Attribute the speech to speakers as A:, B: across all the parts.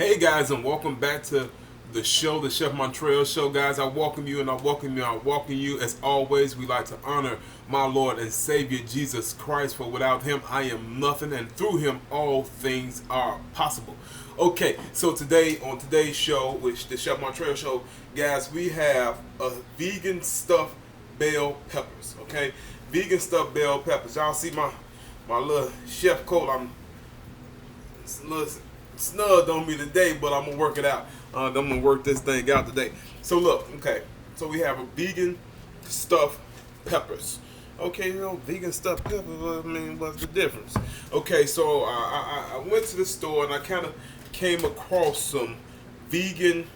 A: Hey guys, and welcome back to the show, the Chef Montreal Show. Guys, I welcome you and I welcome you. As always, we like to honor my Lord and Savior Jesus Christ, for without him I am nothing, and through him all things are possible. Okay, so today on today's show, which the Chef Montreal Show, guys, we have a vegan stuffed bell peppers. Okay, vegan stuffed bell peppers. Y'all see my little chef coat? I'm snubbed on me today, but I'm gonna work it out. I'm gonna work this thing out today. So look, okay. So we have a vegan stuffed peppers. Okay, vegan stuffed peppers. I mean, what's the difference? Okay, so I went to the store and I kind of came across some vegan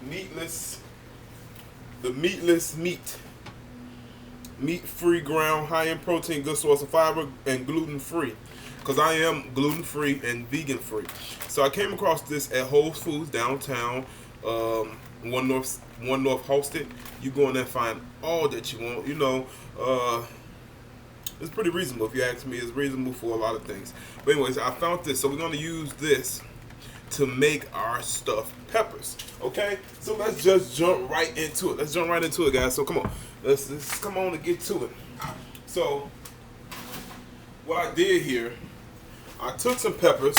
A: meatless, the meatless meat-free ground, high in protein, good source of fiber, and gluten-free. Because I am gluten-free and vegan-free. So I came across this at Whole Foods downtown, One North Halsted. You go in there and find all that you want. It's pretty reasonable if you ask me. It's reasonable for a lot of things. But anyways, I found this. So we're going to use this to make our stuffed peppers. Okay? So let's just jump right into it. Let's jump right into it, guys. So come on. Let's come on and get to it. So what I did here, I took some peppers,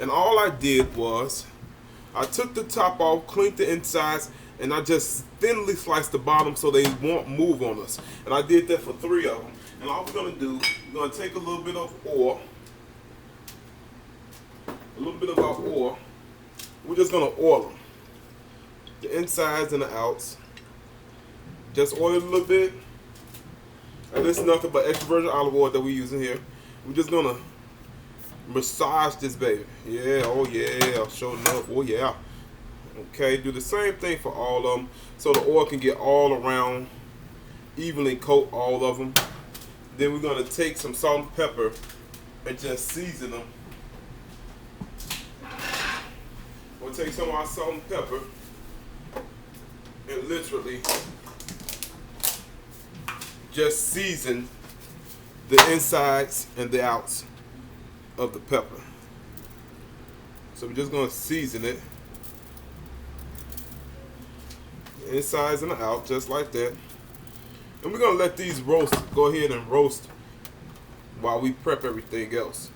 A: and all I did was I took the top off, cleaned the insides, and I just thinly sliced the bottom so they won't move on us. And I did that for 3 of them. And all we're going to do, we're going to take a little bit of oil, our oil. We're just going to oil them, the insides and the outs. Just oil it a little bit. And this is nothing but extra virgin olive oil that we're using here. We're just going to massage this baby. Yeah, oh yeah, sure enough, oh yeah. Okay, do the same thing for all of them so the oil can get all around, evenly coat all of them. Then we're going to take some salt and pepper and just season them. We'll take some of our salt and pepper and literally just season the insides and the outs of the pepper. So we're just going to season it, the insides and the out, just like that. And we're going to let these go ahead and roast while we prep everything else.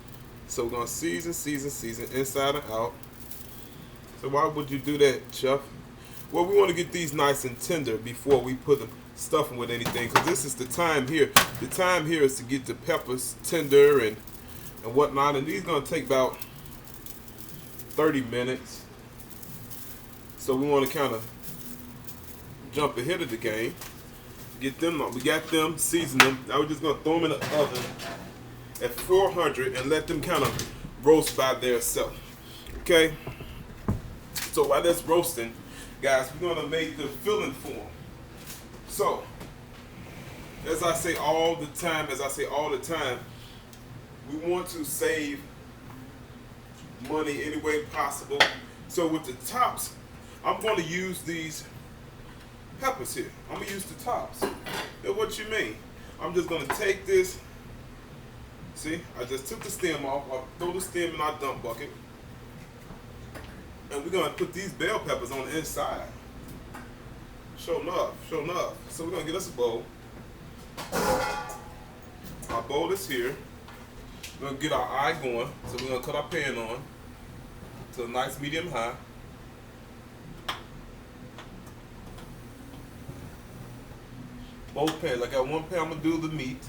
A: So we're going to season, inside and out. So why would you do that, Chef? Well, we want to get these nice and tender before we put the stuffing with anything, because this is the time here. The time here is to get the peppers tender and whatnot, and these are going to take about 30 minutes. So we want to kind of jump ahead of the game. We got them, season them. Now we're just going to throw them in the oven at 400 and let them kind of roast by themselves. Okay? So while that's roasting, guys, we're going to make the filling for them. So, as I say all the time, we want to save money any way possible. So with the tops, I'm going to use these peppers here. I'm going to use the tops. Now what you mean? I'm just going to take this. See, I just took the stem off. I'll throw the stem in our dump bucket. And we're going to put these bell peppers on the inside. Sure enough. So we're going to get us a bowl. Our bowl is here. We're going to get our eye going. So we're going to cut our pan on to a nice medium high. Both pans. I got one pan I'm going to do the meat.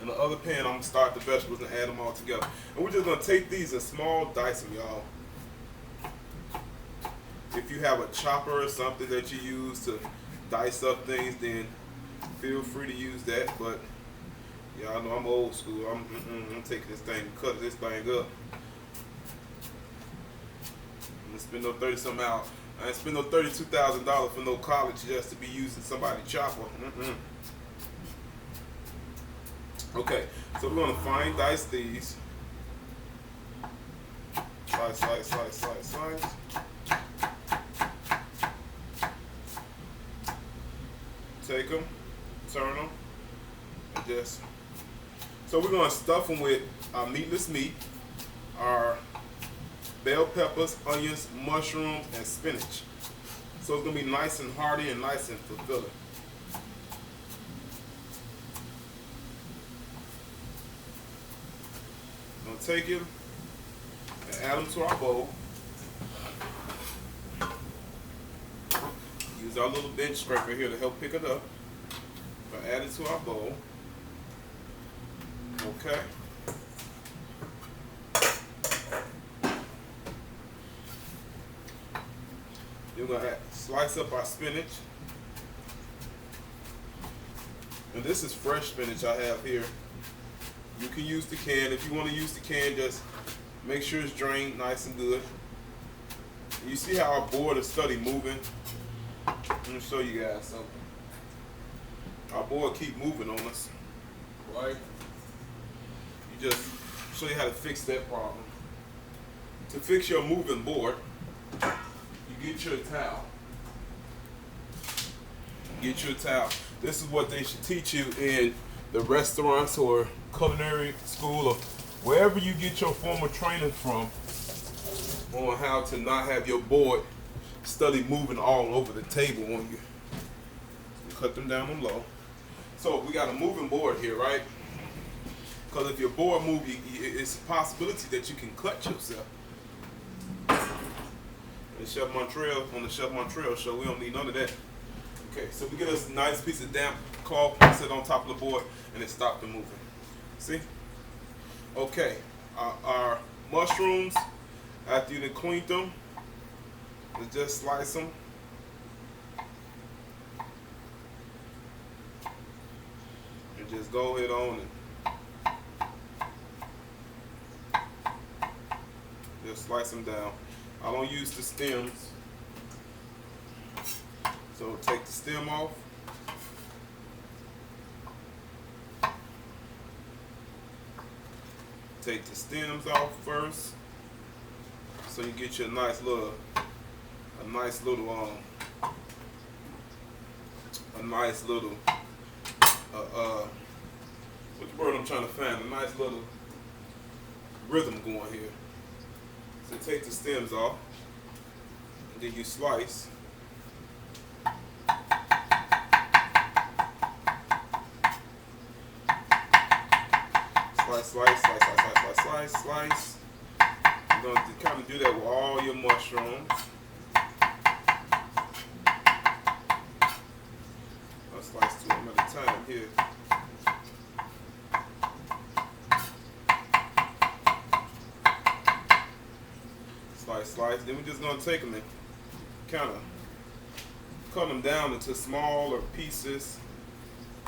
A: And the other pan I'm going to start the vegetables and add them all together. And we're just going to take these in small dice, y'all. If you have a chopper or something that you use to dice up things, then feel free to use that. But y'all know I'm old school. I'm taking this thing, cut this thing up. I'm gonna spend no 30-something out. I ain't spend no $32,000 for no college just to be using somebody's chopper. Okay, so we're gonna fine dice these. Slice. Take them, turn them, and just. So we're going to stuff them with our meatless meat, our bell peppers, onions, mushrooms, and spinach. So it's gonna be nice and hearty and nice and fulfilling. I'm gonna take it and add them to our bowl. Use our little bench scraper here to help pick it up. But add it to our bowl. Okay. You're gonna slice up our spinach. And this is fresh spinach I have here. You can use the can. If you want to use the can, just make sure it's drained nice and good. You see how our board is steady moving? Let me show you guys something. Our board keep moving on us, right? You just show you how to fix that problem. To fix your moving board, you get your towel. Get your towel. This is what they should teach you in the restaurants or culinary school or wherever you get your formal training from on how to not have your board steady moving all over the table on you. Cut them down on low. So we got a moving board here, right? Because if your board moves, it's a possibility that you can cut yourself. And Chef Montreal, on the Chef Montreal show, we don't need none of that. Okay, so we get us a nice piece of damp cloth, sit on top of the board, and it stopped the moving. See? Okay, our mushrooms, after you cleaned them, let's just slice them. And just go ahead on and just slice them down. I don't use the stems. So take the stem off. Take the stems off first. So you get you a nice little what's the word I'm trying to find? A nice little rhythm going here. So take the stems off, and then you slice. Slice. You're going to kind of do that with all your mushrooms. I'll slice 2 of them at a time here. Slice. Then we're just going to take them and kind of cut them down into smaller pieces,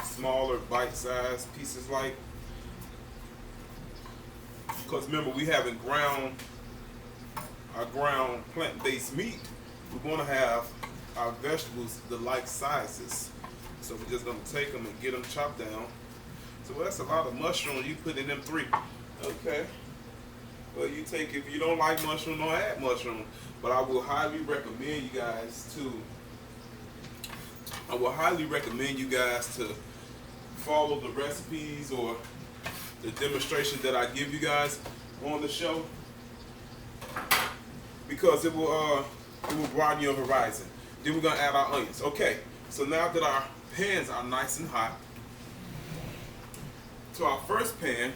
A: smaller bite-sized pieces like. Because remember, we haven't ground our ground plant-based meat. We're going to have our vegetables the like sizes. So we're just going to take them and get them chopped down. So that's a lot of mushrooms you put in them 3. Okay. Well, you take, if you don't like mushroom, don't add mushroom. But I will highly recommend you guys to follow the recipes or the demonstration that I give you guys on the show, because it will broaden your horizon. Then we're gonna add our onions. Okay, so now that our pans are nice and hot, to our first pan,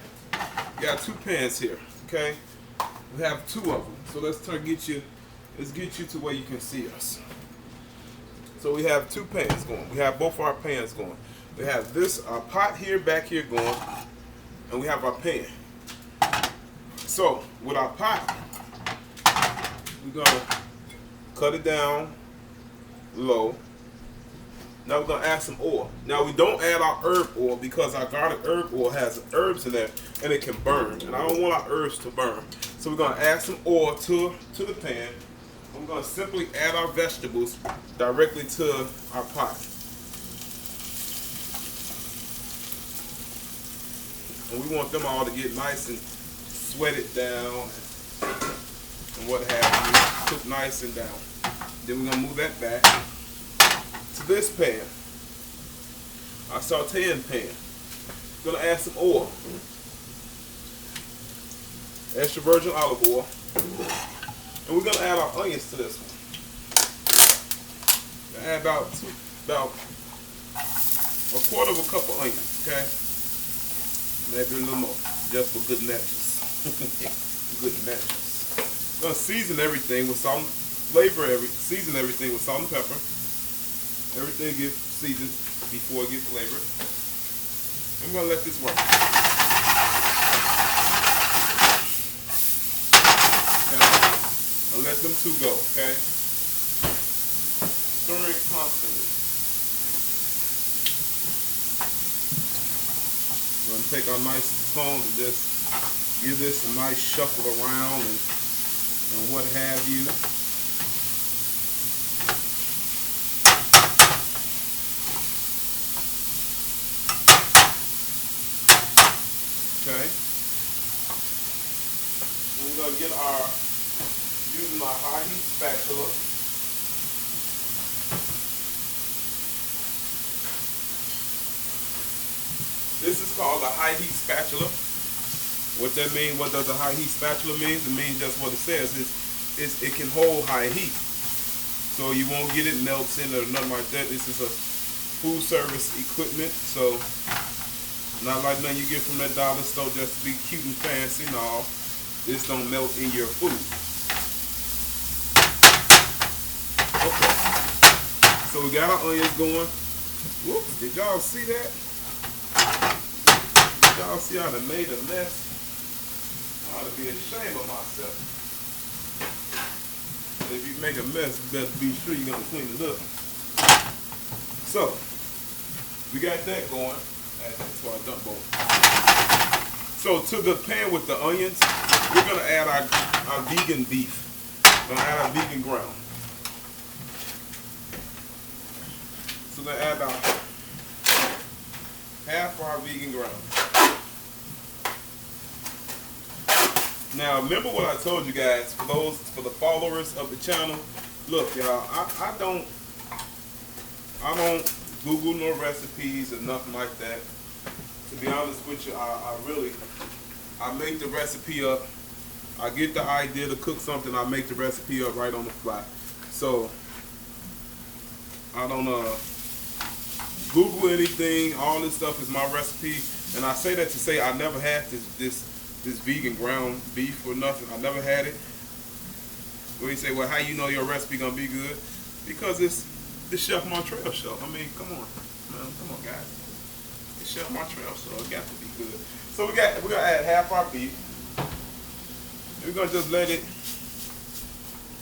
A: we got 2 pans here. Okay, we have 2 of them. So let's get you to where you can see us. So we have 2 pans going. We have both our pans going. We have this pot here, back here going. And we have our pan. So with our pot, we're gonna cut it down low. Now we're gonna add some oil. Now we don't add our herb oil because our garlic herb oil has herbs in there and it can burn. And I don't want our herbs to burn. So we're gonna add some oil to the pan. And we're gonna simply add our vegetables directly to our pot. And we want them all to get nice and sweated down and what have you, cooked nice and down. Then we're gonna move that back to this pan, our sauteing pan. We're gonna add some oil, extra virgin olive oil. And we're gonna add our onions to this one. Add about a quarter of a cup of onions, okay? Maybe a little more, just for good measures. Good measures. Gonna season everything with salt, season everything with salt and pepper. Everything gets seasoned before it gets flavored. I'm gonna let this work. Okay. I'll let them two go, okay? Stirring constantly. We're gonna take our nice spoon and just give this a nice shuffle around and what have you. Okay. And we're gonna get using our high heat spatula. This is called a high heat spatula. What that means? What does a high heat spatula mean? It means just what it says. It can hold high heat, so you won't get it melting or nothing like that. This is a food service equipment, so not like nothing you get from that dollar store just to be cute and fancy. No, this don't melt in your food. Okay, so we got our onions going. Whoops! Did y'all see that? Y'all see how I made a mess? I ought to be ashamed of myself. If you make a mess, you better be sure you're gonna clean it up. So, we got that going. Add that to our dump bowl. So to the pan with the onions, we're gonna add our vegan beef. We're gonna add our vegan ground. So we're gonna add about half our vegan ground. Now remember what I told you guys, for the followers of the channel. Look, y'all, I don't Google no recipes or nothing like that. To be honest with you, I make the recipe up. I get the idea to cook something, I make the recipe up right on the fly. So I don't Google anything. All this stuff is my recipe, and I say that to say I never had this vegan ground beef or nothing. I never had it. Where you say, well, how you know your recipe gonna be good? Because it's the Chef Montreal show. I mean, come on, man, come on, guys. It's Chef Montreal show. It got to be good. So we're gonna add half our beef. We're gonna just let it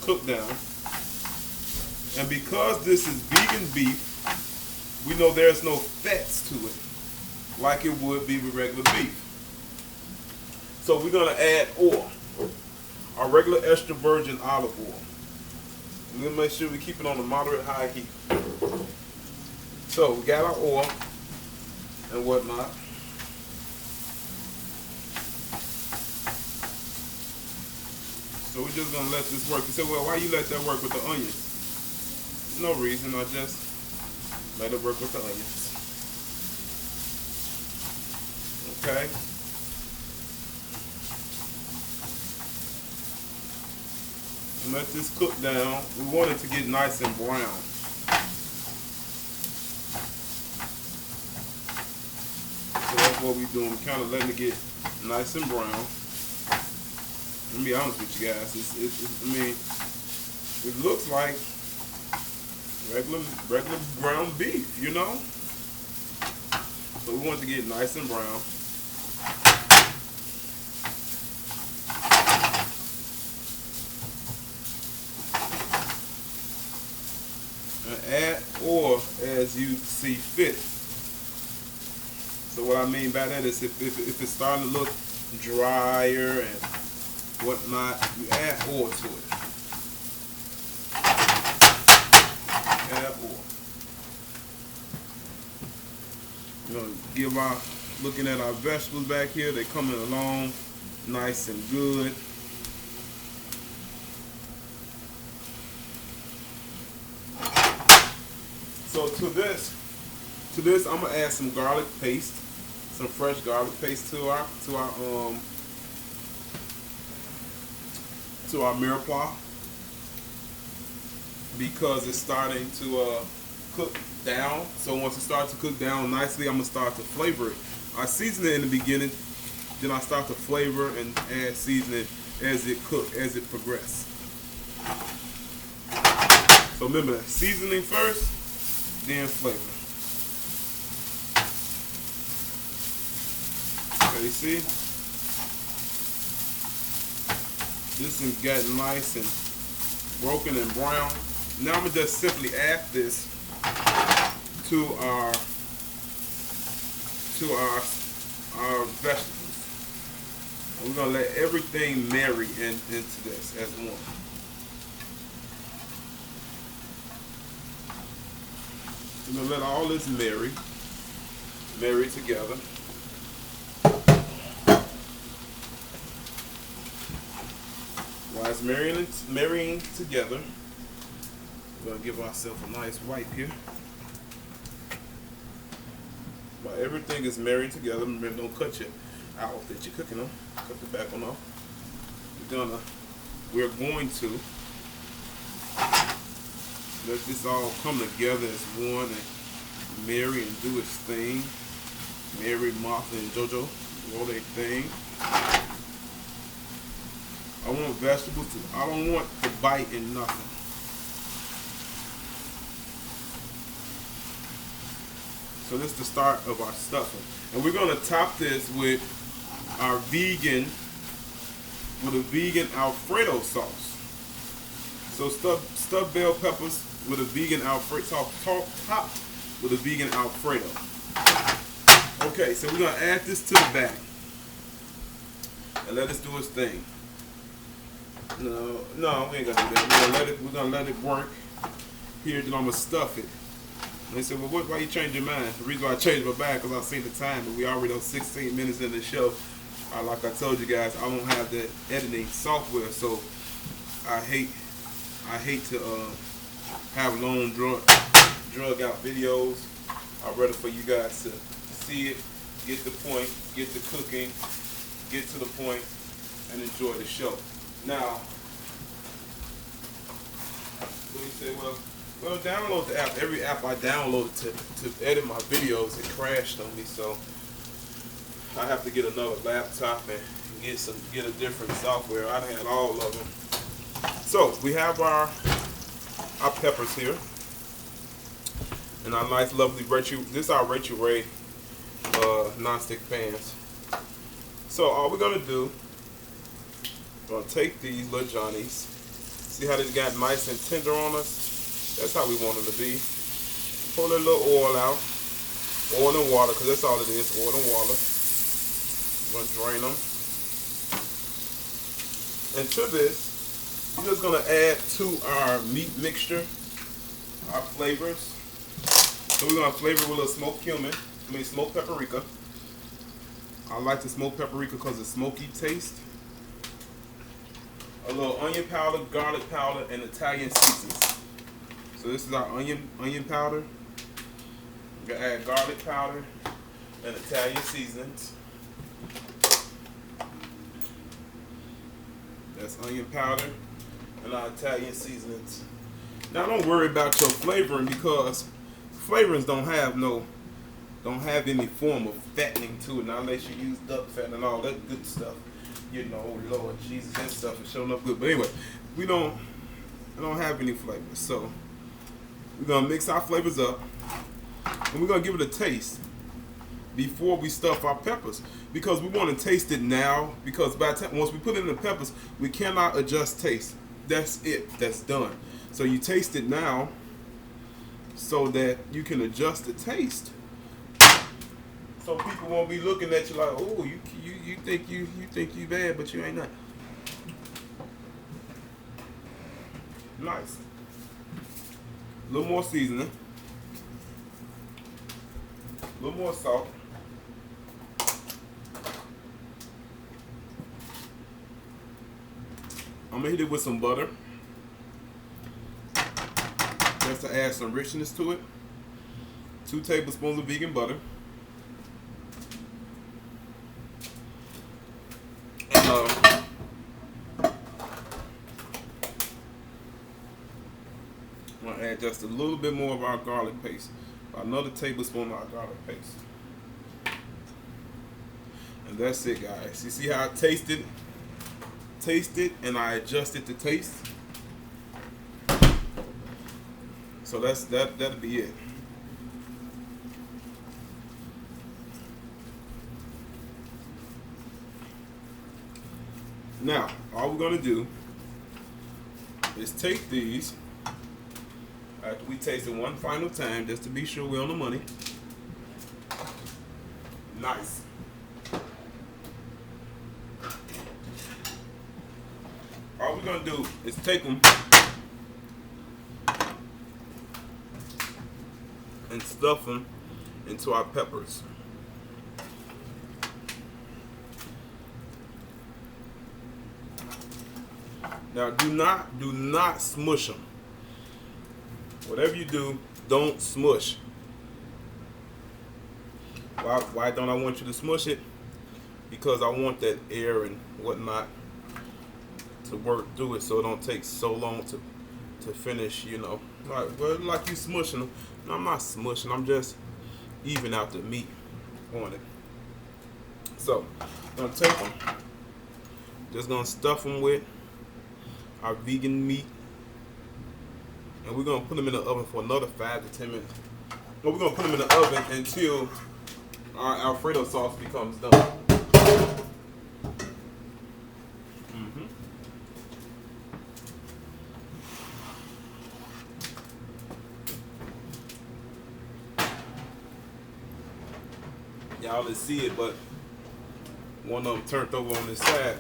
A: cook down. And because this is vegan beef, we know there's no fats to it, like it would be with regular beef. So we're gonna add oil, our regular extra virgin olive oil. We're gonna make sure we keep it on a moderate high heat. So we got our oil and whatnot. So we're just gonna let this work. You say, well, why you let that work with the onions? No reason, I just let it work with the onions. Okay. And let this cook down. We want it to get nice and brown. So that's what we're doing. We're kind of letting it get nice and brown. Let me be honest with you guys. I mean, it looks like regular ground beef, you know? So we want it to get nice and brown. And add oil as you see fit. So what I mean by that is if it's starting to look drier and whatnot, you add oil to it. Add oil. We're gonna give looking at our vegetables back here, they're coming along nice and good. So to this I'm gonna add some garlic paste, some fresh garlic paste to our mirepoix. because it's starting to cook down. So once it starts to cook down nicely, I'm gonna start to flavor it. I season it in the beginning, then I start to flavor and add seasoning as it progresses. So remember that, seasoning first, then flavor. Okay, you see? This has gotten nice and broken and brown. Now I'm gonna just simply add this to our vegetables. And we're gonna let everything marry into this as one. We're gonna let all this marry together. While it's marrying together, we're gonna give ourselves a nice wipe here. While everything is marrying together, remember, don't cut your out that you're cooking on. Cut the back one off. We're going to let this all come together as one and marry and do its thing. Mary, Martha, and JoJo do all their thing. I want vegetables I don't want to bite in nothing. So this is the start of our stuffing. And we're gonna top this with our vegan Alfredo sauce. So stuffed bell peppers with a vegan Alfredo sauce, topped with a vegan Alfredo. Okay, so we're gonna add this to the bag and let this do its thing. No, we ain't gonna do that. We're gonna let it work here. Then I'm gonna stuff it. And they said, well, why you change your mind? The reason why I changed my mind because I seen the time, but we already on 16 minutes in the show. Like I told you guys, I don't have that editing software, so I hate to have long drug out videos. I'd rather for you guys to see it, get the point, get the cooking, get to the point, and enjoy the show. Now, what do you say? Well, download the app. Every app I downloaded to edit my videos, it crashed on me, so I have to get another laptop and get a different software. I had all of them. So we have our peppers here, and our nice, lovely this is our Rachel Ray nonstick pans. So all we're gonna do, we're gonna take these little Johnnies. See how they got nice and tender on us? That's how we want them to be. Pull a little oil out. Oil and water, because that's all it is, oil and water. We're going to drain them. And to this, we're just going to add to our meat mixture, our flavors. So we're going to flavor with a little smoked paprika. I like the smoked paprika because it's smoky taste. A little onion powder, garlic powder, and Italian seasonings. So this is our onion powder. We're gonna add garlic powder and Italian seasonings. That's onion powder and our Italian seasonings. Now don't worry about your flavoring because flavorings don't have any form of fattening to it. Now unless you use duck fat and all that good stuff. You know, Lord Jesus, that stuff is showing up good. But anyway, we don't have any flavors. So we're gonna mix our flavors up and we're gonna give it a taste before we stuff our peppers because we want to taste it now because by the time once we put in the peppers, we cannot adjust taste. That's it. That's done. So you taste it now so that you can adjust the taste. So people won't be looking at you like, oh, you think you bad, but you ain't nothing. Nice. A little more seasoning. A little more salt. I'm gonna hit it with some butter. Just to add some richness to it. 2 tablespoons of vegan butter. I'm gonna add just a little bit more of our garlic paste. Another tablespoon of our garlic paste. And that's it, guys. You see how I tasted and I adjusted the taste. So that'll be it. Now, all we're gonna do is take these after we taste it one final time, just to be sure we're on the money. Nice. All we're gonna do is take them and stuff them into our peppers. Now do not smush them. Whatever you do, don't smush. Why don't I want you to smush it? Because I want that air and whatnot to work through it, so it don't take so long to finish, you know. Like you smushing them. No, I'm not smushing. I'm just even out the meat on it. So I'm gonna take them. Just gonna stuff them with our vegan meat, and we're gonna put them in the oven for another 5 to 10 minutes. Well, we're gonna put them in the oven until our Alfredo sauce becomes done. Y'all didn't see it, but one of them turned over on this side,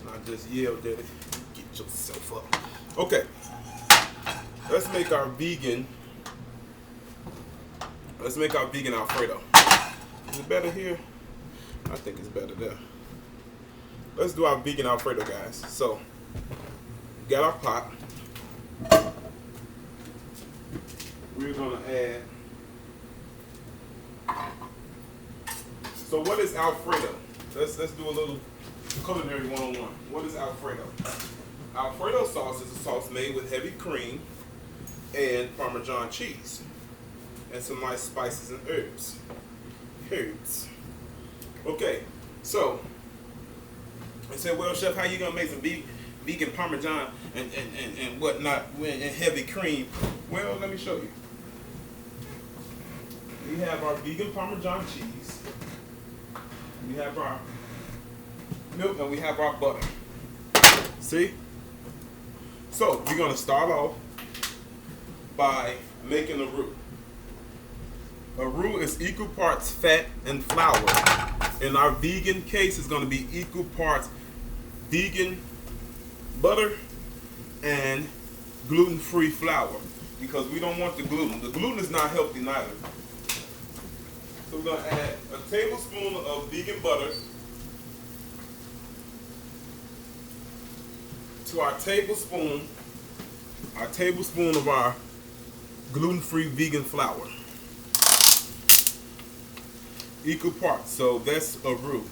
A: and I just yelled at it. Get yourself up. Okay, let's make our vegan Alfredo. Is it better here? I think it's better there. Let's do our vegan Alfredo, guys. So, got our pot. We're gonna add. So what is Alfredo? Let's do a little culinary 101. What is Alfredo? Alfredo sauce is a sauce made with heavy cream and Parmesan cheese and some nice spices and herbs. Okay, so I said, well, chef, how you gonna make some vegan Parmesan and whatnot and heavy cream? Well, let me show you. We have our vegan Parmesan cheese. We have our milk and we have our butter. See? So we're gonna start off by making a roux. A roux is equal parts fat and flour. In our vegan case, it's gonna be equal parts vegan butter and gluten-free flour, because we don't want the gluten. The gluten is not healthy neither. So we're going to add a tablespoon of vegan butter to our tablespoon of our gluten-free vegan flour. Equal parts. So that's a roux.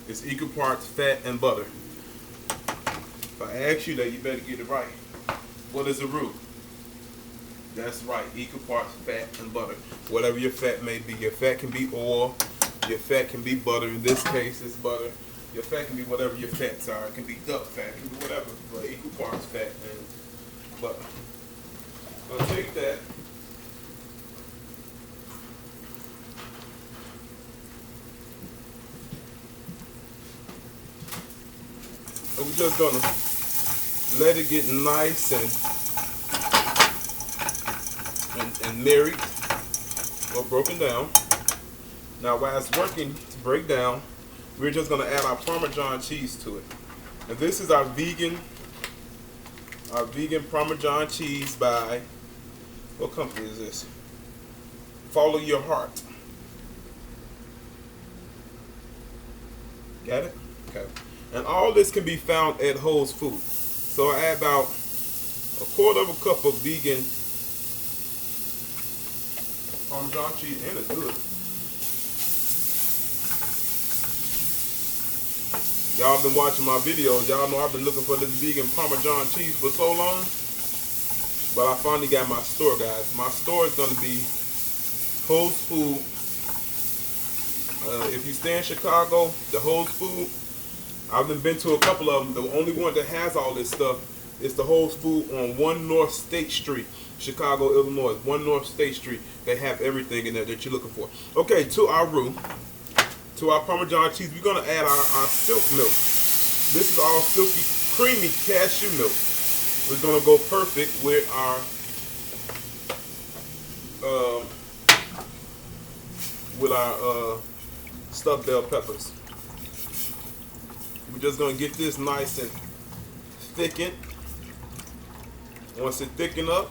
A: It's equal parts fat and butter. If I ask you that, you better get it right. What is a roux? That's right, equal parts fat and butter. Whatever your fat may be. Your fat can be oil, your fat can be butter. In this case, it's butter. Your fat can be whatever your fats are. It can be duck fat, it can be whatever, but equal parts fat and butter. I'll take that. And we're just gonna let it get nice and married or broken down. Now while it's working to break down, we're just going to add our Parmesan cheese to it. And this is our vegan Parmesan cheese by, what company is this? Follow Your Heart. Got it? Okay. And all this can be found at Whole Foods. So I add about 1/4 cup of vegan Parmesan cheese, and it's good. Y'all been watching my videos. Y'all know I've been looking for this vegan Parmesan cheese for so long. But I finally got my store, guys. My store is gonna be Whole Foods. If you stay in Chicago, the Whole Foods. I've been to a couple of them. The only one that has all this stuff is the Whole Foods on 1 North State Street, Chicago, Illinois. 1 North State Street. They have everything in there that you're looking for. Okay, to our roux, to our Parmesan cheese, we're gonna add our silk milk. This is all silky, creamy cashew milk. It's gonna go perfect with our stuffed bell peppers. We're just gonna get this nice and thickened. Once it thicken up,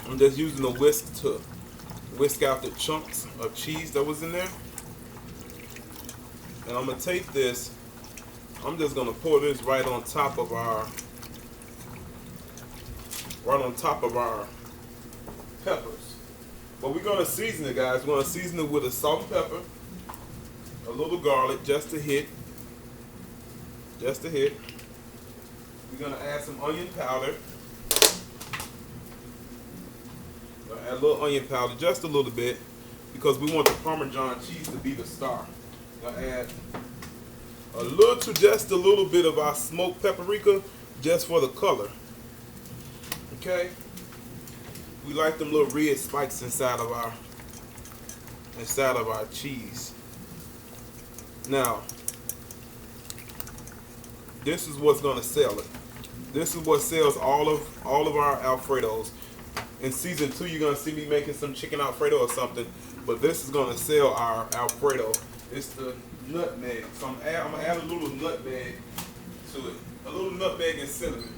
A: I'm just using a whisk to whisk out the chunks of cheese that was in there. And I'm gonna take this, I'm just gonna pour this right on top of our peppers. But we're gonna season it, guys. We're gonna season it with a salt and pepper, a little garlic, just a hit. Just a hit. We're gonna add some onion powder. Add a little onion powder, just a little bit, because we want the Parmesan cheese to be the star. Gonna add just a little bit of our smoked paprika, just for the color. Okay. We like them little red spikes inside of our cheese. Now, this is what's gonna sell it. This is what sells all of our Alfredos. In season 2, you're gonna see me making some chicken Alfredo or something, but this is gonna sell our Alfredo. It's the nutmeg. So I'm gonna add a little nutmeg to it. A little nutmeg and cinnamon.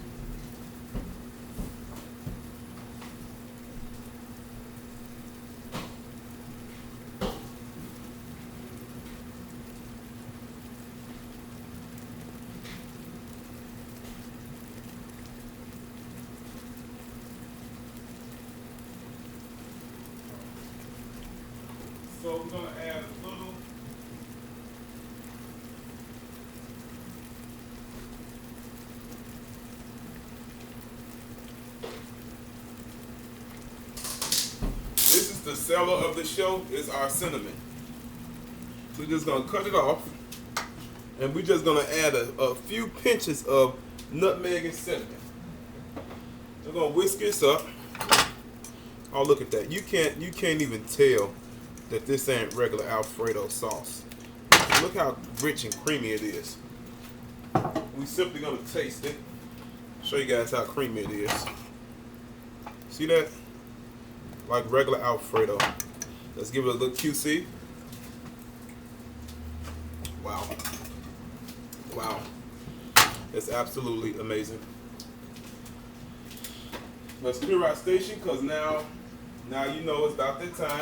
A: So we're gonna add a little this is the seller of the show, is our cinnamon. We're just gonna cut it off, and we're just gonna add a few pinches of nutmeg and cinnamon. We're gonna whisk this up. Oh, look at that. You can't even tell that this ain't regular Alfredo sauce. Look how rich and creamy it is. We simply gonna taste it. Show you guys how creamy it is. See that? Like regular Alfredo. Let's give it a little QC. Wow. Wow. It's absolutely amazing. Let's clear our station, because now you know it's about that time.